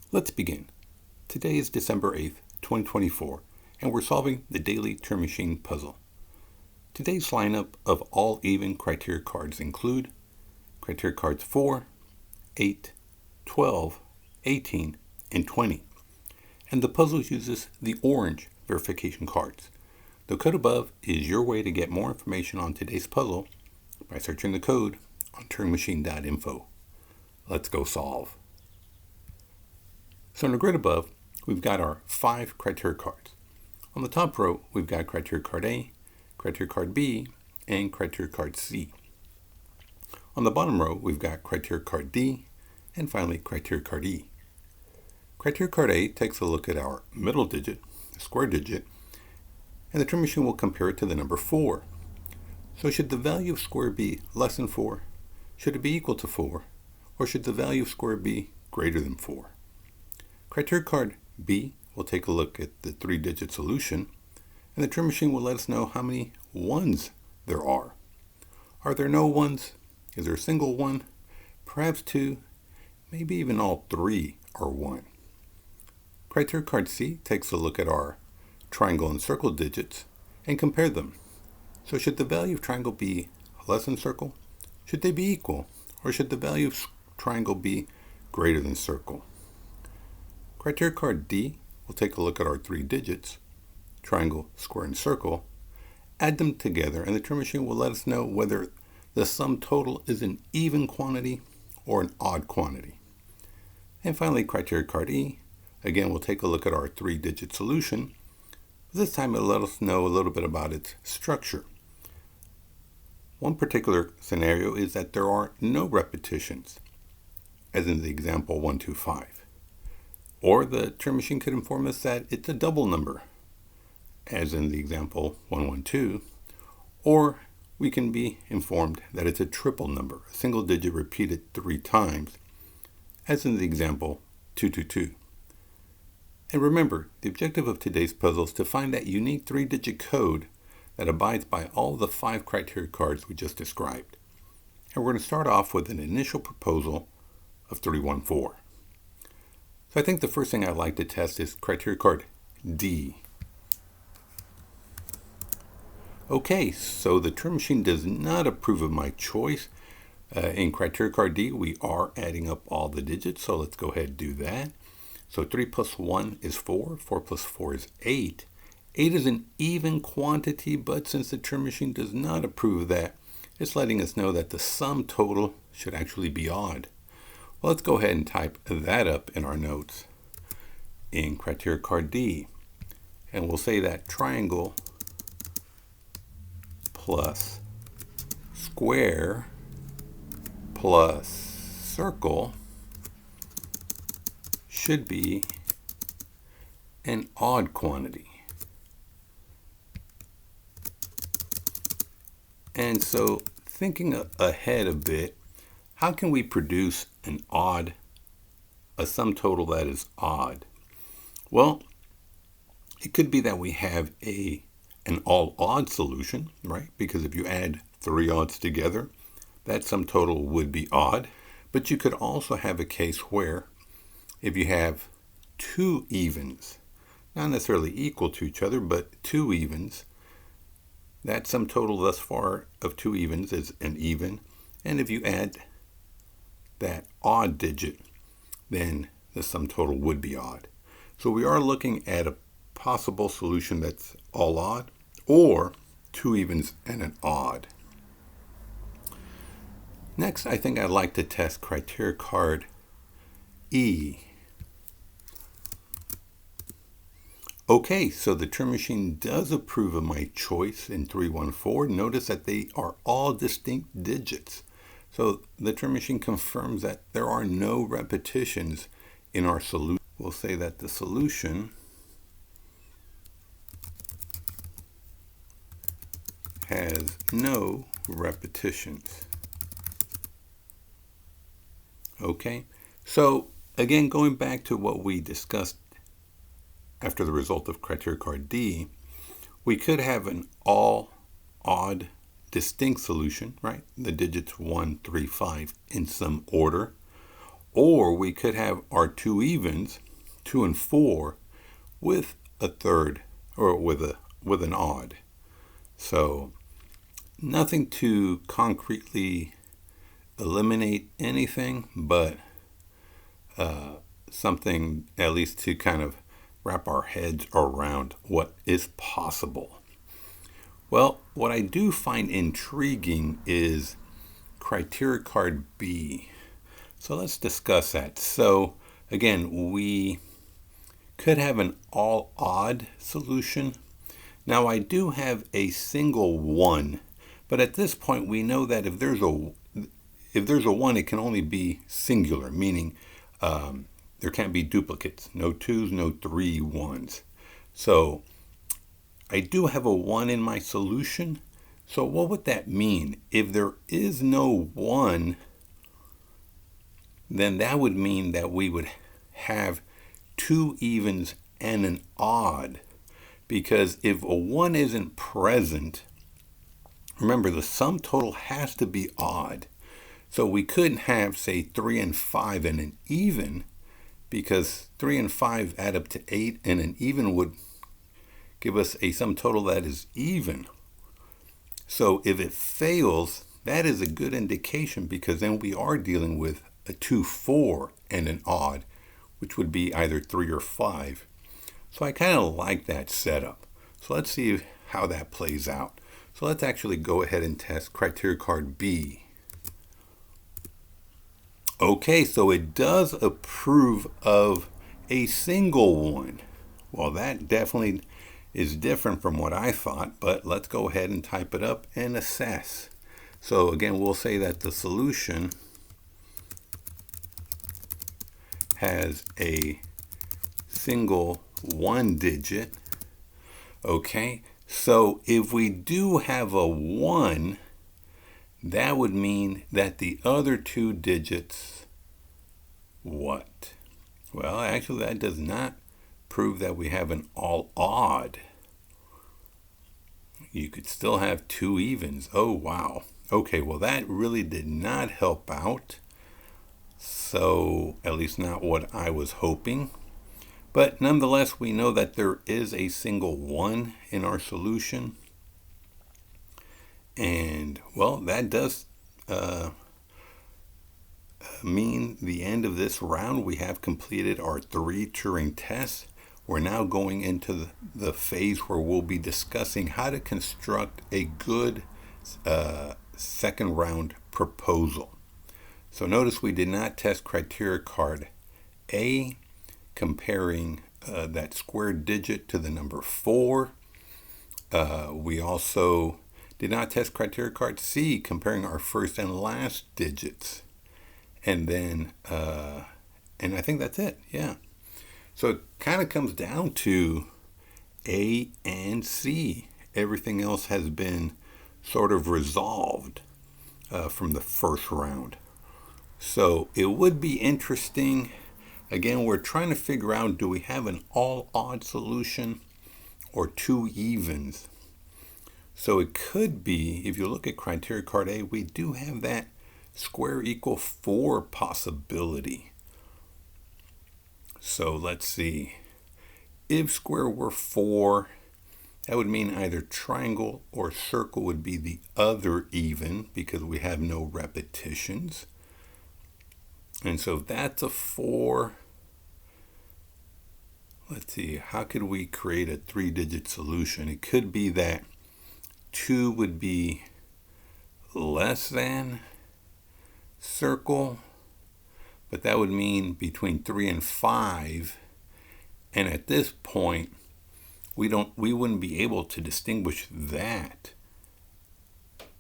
Let's begin. Today is December 8th, 2024, and we're solving the Daily Turing Machine Puzzle. Today's lineup of all even criteria cards include criteria cards 4, 8, 12, 18, and 20. And the puzzle uses the orange verification cards. The code above is your way to get more information on today's puzzle by searching the code on turingmachine.info. Let's go solve. So in the grid above, we've got our 5 criteria cards. On the top row, we've got criteria card A, criteria card B, and criteria card C. On the bottom row, we've got criteria card D, and finally criteria card E. Criteria card A takes a look at our middle digit, the square digit, and the Turing Machine will compare it to the number 4. So should the value of square be less than 4? Should it be equal to 4? Or should the value of square be greater than 4? Criteria card B will take a look at the 3-digit solution, and the Turing Machine will let us know how many 1s there are. Are there no 1s? Is there a single 1? Perhaps 2? Maybe even all 3 are 1. Criteria card C takes a look at our triangle and circle digits and compare them. So should the value of triangle be less than circle? Should they be equal? Or should the value of triangle be greater than circle? Criteria card D will take a look at our 3 digits, triangle, square, and circle, add them together, and the Turing Machine will let us know whether the sum total is an even quantity or an odd quantity. And finally, criteria card E, again, we'll take a look at our 3-digit solution. This time it'll let us know a little bit about its structure. One particular scenario is that there are no repetitions, as in the example 125. Or the Turing Machine could inform us that it's a double number, as in the example 112. Or we can be informed that it's a triple number, a single digit repeated 3 times, as in the example 222. And remember, the objective of today's puzzle is to find that unique 3-digit code that abides by all the 5 criteria cards we just described. And we're going to start off with an initial proposal of 314. So I think the first thing I'd like to test is criteria card D. Okay, so the Turing Machine does not approve of my choice. In criteria card D, we are adding up all the digits, so let's go ahead and do that. So 3 plus 1 is 4, 4 plus 4 is 8. 8 is an even quantity, but since the Turing Machine does not approve of that, it's letting us know that the sum total should actually be odd. Well, let's go ahead and type that up in our notes in criteria card D. And we'll say that triangle plus square plus circle should be an odd quantity. And so thinking ahead a bit, how can we produce a sum total that is odd? Well, it could be that we have an all odd solution, right? Because if you add 3 odds together, that sum total would be odd. But you could also have a case where if you have 2 evens, not necessarily equal to each other, but 2 evens, that sum total thus far of 2 evens is an even. And if you add that odd digit, then the sum total would be odd. So we are looking at a possible solution that's all odd, or 2 evens and an odd. Next, I think I'd like to test criteria card E. Okay, so the Turing Machine does approve of my choice in 314. Notice that they are all distinct digits. So the Turing Machine confirms that there are no repetitions in our solution. We'll say that the solution has no repetitions. Okay, so again, going back to what we discussed after the result of criteria card D, we could have an all odd distinct solution, right? The digits 1, 3, 5 in some order. Or we could have our two evens, 2 and 4, with a third, or with an odd. So nothing to concretely eliminate anything, but something at least to kind of wrap our heads around what is possible. Well, what I do find intriguing is criteria card B. So let's discuss that. So again, we could have an all odd solution. Now I do have a single 1, but at this point we know that if there's a 1, it can only be singular, meaning there can't be duplicates, no 2s, no 3 1s. So I do have a 1 in my solution. So what would that mean? If there is no 1, then that would mean that we would have 2 evens and an odd. Because if a 1 isn't present, remember the sum total has to be odd. So we couldn't have, say, 3 and 5 and an even, because 3 and 5 add up to 8, and an even would give us a sum total that is even. So if it fails, that is a good indication, because then we are dealing with a 2, 4 and an odd, which would be either 3 or 5. So I kind of like that setup. So let's see how that plays out. So let's actually go ahead and test criteria card B. Okay, so it does approve of a single 1. Well, that definitely is different from what I thought, but let's go ahead and type it up and assess. So again, we'll say that the solution has a single 1 digit. Okay, so if we do have a 1, that would mean that the other 2 digits, what? Well, actually that does not prove that we have an all odd. You could still have 2 evens. Oh wow. Okay, well that really did not help out. So at least not what I was hoping. But nonetheless, we know that there is a single 1 in our solution. And, well, that does mean the end of this round. We have completed our 3 Turing tests. We're now going into the phase where we'll be discussing how to construct a good second round proposal. So notice we did not test criteria card A, comparing that square digit to the number 4. We also did not test criteria card C, comparing our first and last digits. And then, and I think that's it, yeah. So it kind of comes down to A and C. Everything else has been sort of resolved from the first round. So it would be interesting. Again, we're trying to figure out, do we have an all odd solution or 2 evens? So it could be, if you look at criteria card A, we do have that square equal 4 possibility. So let's see. If square were 4, that would mean either triangle or circle would be the other even, because we have no repetitions. And so if that's a 4, let's see, how could we create a 3-digit solution? It could be that 2 would be less than circle, but that would mean between 3 and 5. And at this point, we wouldn't be able to distinguish that.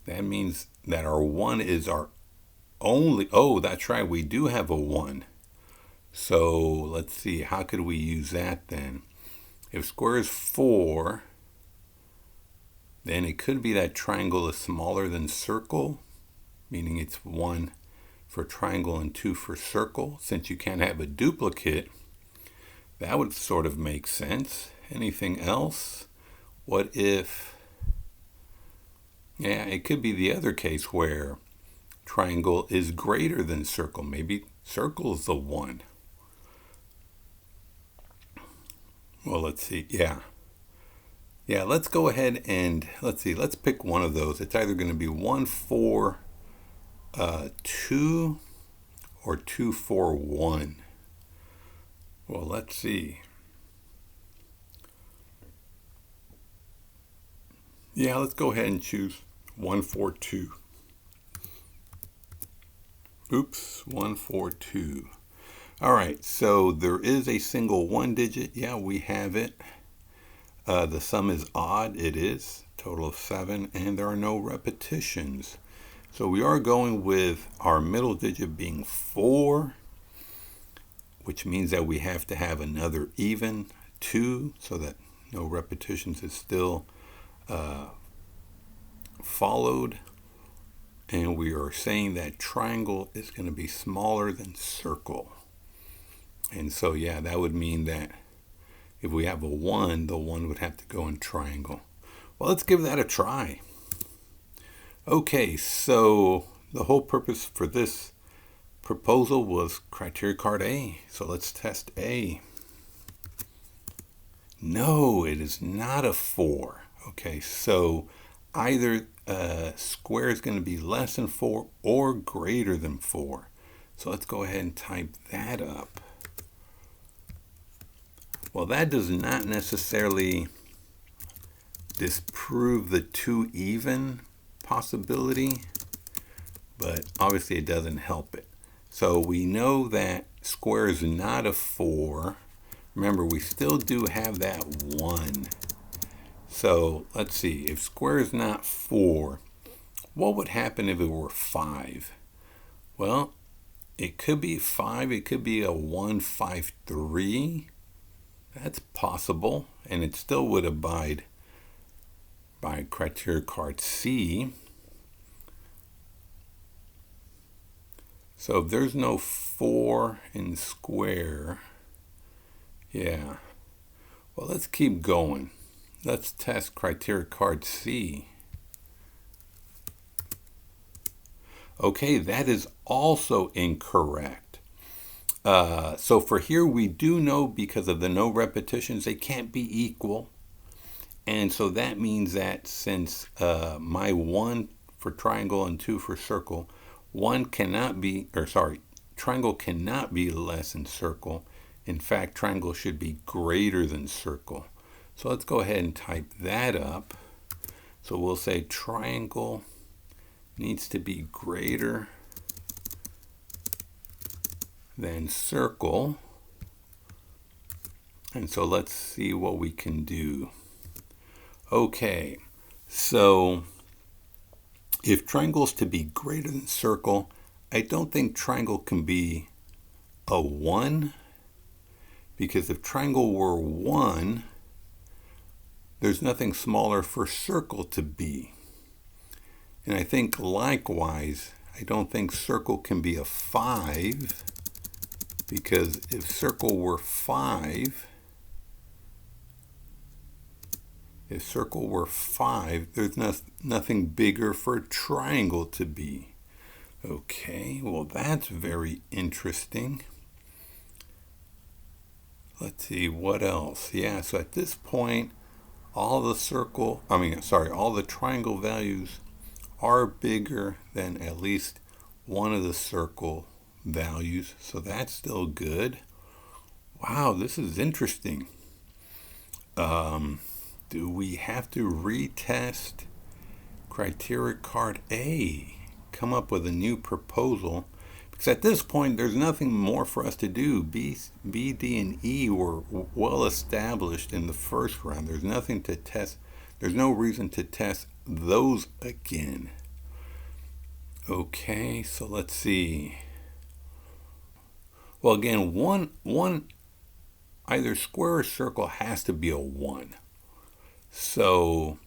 That means that our 1 is our only, oh, that's right, we do have a 1. So let's see, how could we use that then? If square is 4, then it could be that triangle is smaller than circle, meaning it's 1 for triangle and 2 for circle. Since you can't have a duplicate, that would sort of make sense. Anything else? What if, yeah, it could be the other case where triangle is greater than circle. Maybe Circle is the 1. Well, let's see. Yeah, let's go ahead and let's see. Let's pick one of those. It's either going to be 1, 4, 2 or 2, 4, 1. Well, let's see. Yeah, let's go ahead and choose 1, 4, 2. Oops, 1, 4, 2. All right, so there is a single 1 digit. Yeah, we have it. The sum is odd. It is. Total of 7, and there are no repetitions. So we are going with our middle digit being 4, which means that we have to have another even 2 so that no repetitions is still followed. And we are saying that triangle is going to be smaller than circle. And so, yeah, that would mean that if we have a 1, the 1 would have to go in triangle. Well, let's give that a try. Okay, so the whole purpose for this proposal was criteria card A. So let's test A. No, it is not a 4. Okay, so either square is going to be less than 4 or greater than 4. So let's go ahead and type that up. Well, that does not necessarily disprove the 2 even possibility, but obviously it doesn't help it. So we know that square is not a 4. Remember, we still do have that 1. So let's see, if square is not 4, what would happen if it were 5? Well, it could be 5, it could be a 1, 5, 3. That's possible, and it still would abide by criteria card C. So if there's no 4 in square, yeah. Well, let's keep going. Let's test criteria card C. Okay, that is also incorrect. So for here, we do know because of the no repetitions, they can't be equal. And so that means that since my 1 for triangle and 2 for circle, triangle cannot be less than circle. In fact, triangle should be greater than circle. So let's go ahead and type that up. So we'll say triangle needs to be greater than circle. And so let's see what we can do. Okay, so if triangle is to be greater than circle, I don't think triangle can be a 1, because if triangle were 1, there's nothing smaller for circle to be. And I think likewise, I don't think circle can be a 5, because if circle were 5, there's nothing bigger for triangle to be. Okay, well, that's very interesting. Let's see, what else? Yeah, so at this point, all the triangle values are bigger than at least one of the circle values. So that's still good. Wow, this is interesting. Do we have to retest criteria card A? Come up with a new proposal? Because at this point, there's nothing more for us to do. B, D, and E were well established in the first round. There's nothing to test. There's no reason to test those again. Okay, so let's see. Well, again, one either square or circle has to be a 1. So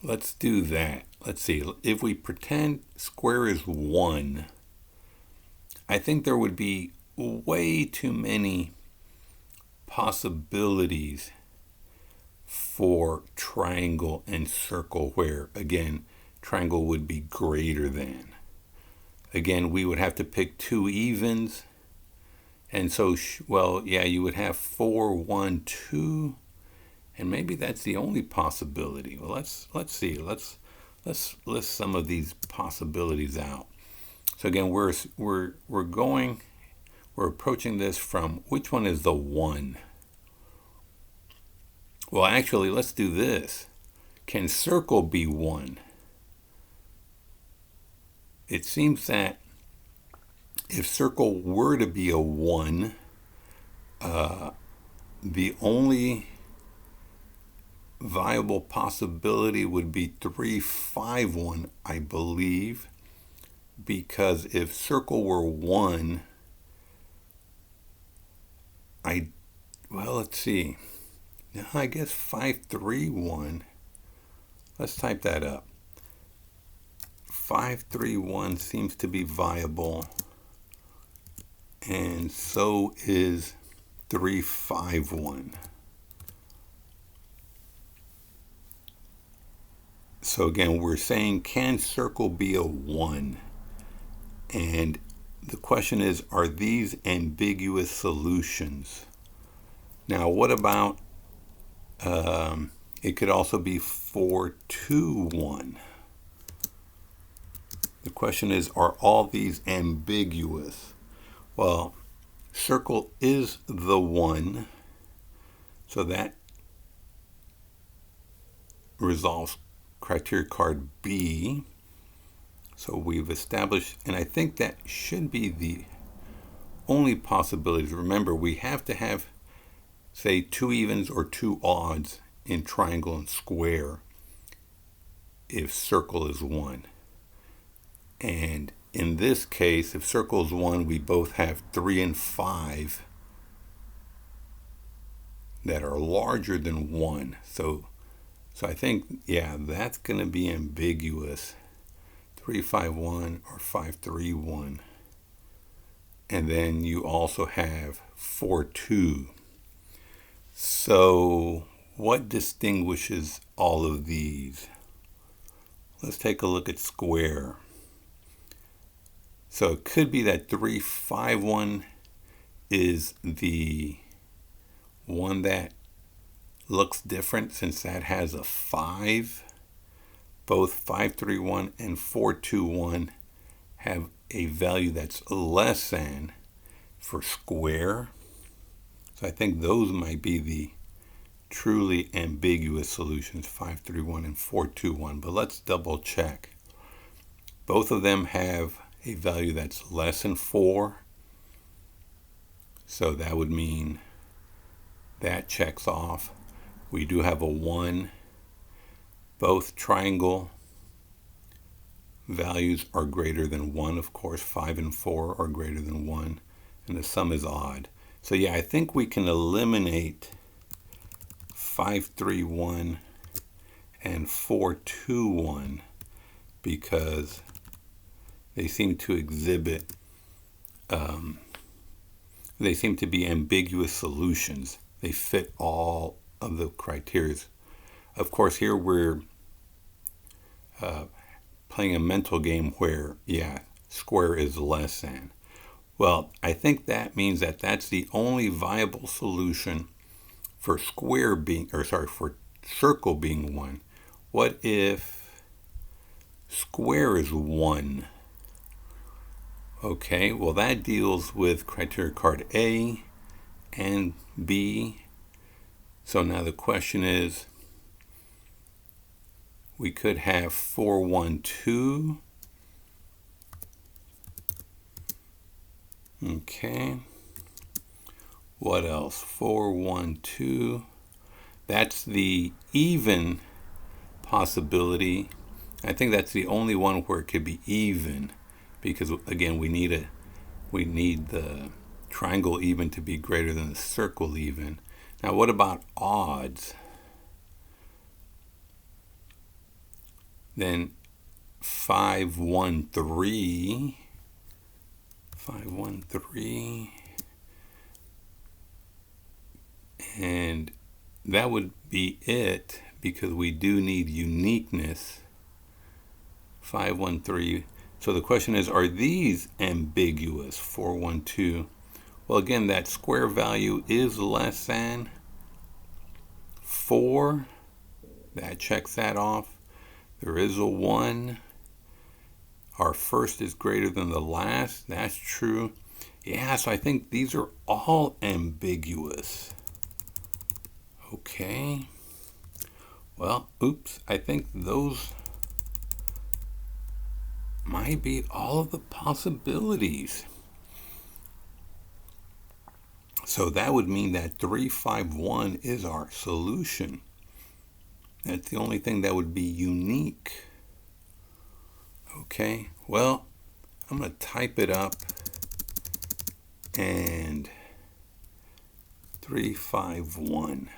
let's do that. Let's see. If we pretend square is 1, I think there would be way too many possibilities for triangle and circle where, again, triangle would be greater than. again, we would have to pick two evens. And so, well, yeah, you would have 4, 1, 2. And maybe that's the only possibility. Well, let's see. Let's list some of these possibilities out. So again, we're approaching this from which one is the 1? Well, actually, let's do this. Can circle be 1? It seems that if circle were to be a 1, the only viable possibility would be 3, 5, 1, I believe, because if circle were 1, well, let's see. Now, I guess 5, 3, 1. Let's type that up. 5, 3, 1 seems to be viable, and so is 3, 5, 1. So again, we're saying, can circle be a 1? And the question is, are these ambiguous solutions? Now, what about, it could also be 4, 2, 1. The question is, are all these ambiguous? Well, circle is the 1, so that resolves criteria card B. So we've established, and I think that should be the only possibilities. Remember, we have to have, say, 2 evens or 2 odds in triangle and square if circle is 1. And in this case, if circle is 1, we both have 3 and 5 that are larger than 1. So I think, yeah, that's going to be ambiguous. 3, 5, 1 or 5, 3, 1. And then you also have 4, 2. So what distinguishes all of these? Let's take a look at square. So it could be that 3, 5, 1 is the one that looks different, since that has a 5. Both 5, 3, 1 and 4, 2, 1 have a value that's less than for square. So I think those might be the truly ambiguous solutions, 5, 3, 1 and 4, 2, 1. But let's double check. Both of them have a value that's less than 4. So that would mean that checks off. We do have a 1. Both triangle values are greater than 1, of course. 5 and 4 are greater than 1, and the sum is odd. So yeah, I think we can eliminate 5, 3, 1 and 4, 2, 1 because they seem to exhibit, they seem to be ambiguous solutions. They fit all of the criteria. Of course, here we're playing a mental game where, yeah, square is less than. Well, I think that means that that's the only viable solution for square being, or sorry, for circle being 1. What if square is 1? Okay, well, that deals with criteria card A and B. So now the question is, we could have 4, 1, 2. Okay. What else? 4, 1, 2. That's the even possibility. I think that's the only one where it could be even, because again, we need the triangle even to be greater than the circle even. Now, what about odds? Then 5, 1, 3. 5, 1, 3. And that would be it, because we do need uniqueness. 5, 1, 3. So the question is, are these ambiguous? 412. Well, again, that square value is less than 4. That checks that off. There is a 1. Our first is greater than the last. That's true. Yeah, so I think these are all ambiguous. Okay. Well, oops, I think those might be all of the possibilities. So that would mean that 351 is our solution. That's the only thing that would be unique. Okay, well, I'm going to type it up, and 351.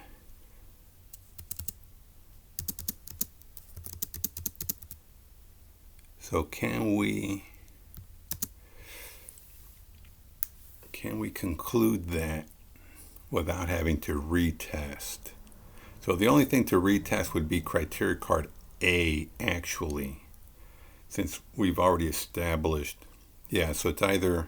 So can we conclude that without having to retest? So the only thing to retest would be criteria card A, actually, since we've already established. Yeah, so it's either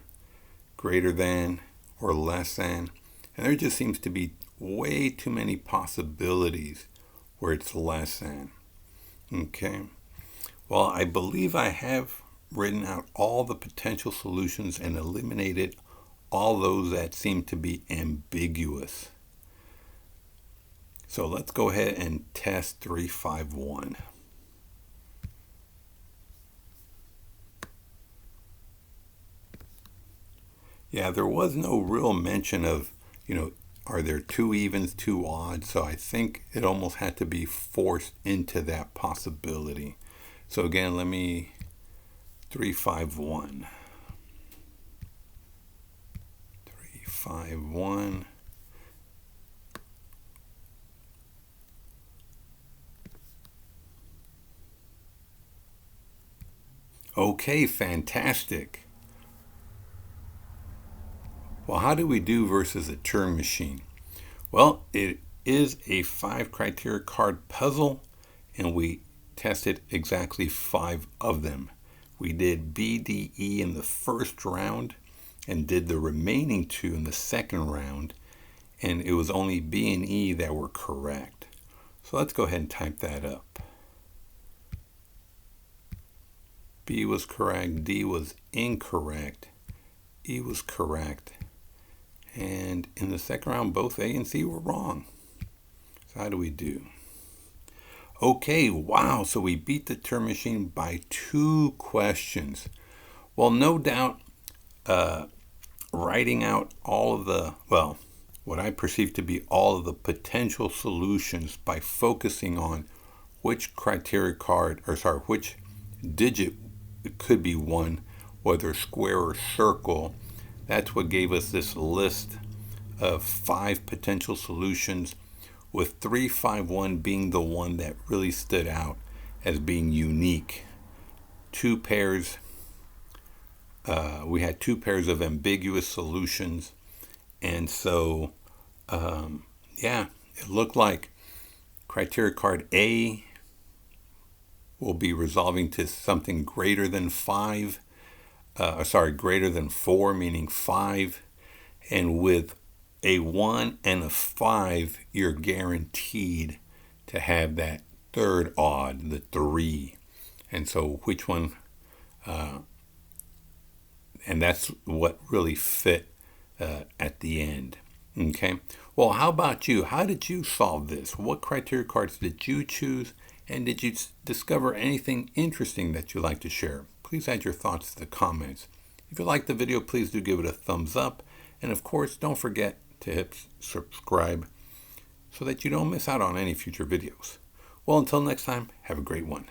greater than or less than. And there just seems to be way too many possibilities where it's less than. Okay. Well, I believe I have written out all the potential solutions and eliminated all those that seem to be ambiguous. So let's go ahead and test 351. Yeah, there was no real mention of, are there 2 evens, 2 odds? So I think it almost had to be forced into that possibility. So again, let me 351. 351. Okay, fantastic. Well, how do we do versus a Turing machine? Well, it is a 5 criteria card puzzle, and we tested exactly 5 of them. We did B, D, E in the first round and did the remaining 2 in the second round, and it was only B and E that were correct. So let's go ahead and type that up. B was correct, D was incorrect, E was correct, and in the second round both A and C were wrong. So how do we do? Okay, wow, so we beat the Turing machine by 2 questions. Well, no doubt writing out all of the, what I perceive to be all of the potential solutions by focusing on which criteria card, which digit it could be one, whether square or circle. That's what gave us this list of 5 potential solutions, with 351 being the one that really stood out as being unique. 2 pairs, we had 2 pairs of ambiguous solutions, and so it looked like criteria card A will be resolving to something greater than 5, greater than 4, meaning 5, and with a 1 and a 5, you're guaranteed to have that third odd, the 3. And so which one, and that's what really fit at the end. Okay, well, how about you? How did you solve this? What criteria cards did you choose? And did you discover anything interesting that you'd like to share? Please add your thoughts to the comments. If you liked the video, please do give it a thumbs up. And of course, don't forget to hit subscribe so that you don't miss out on any future videos. Well, until next time, have a great one.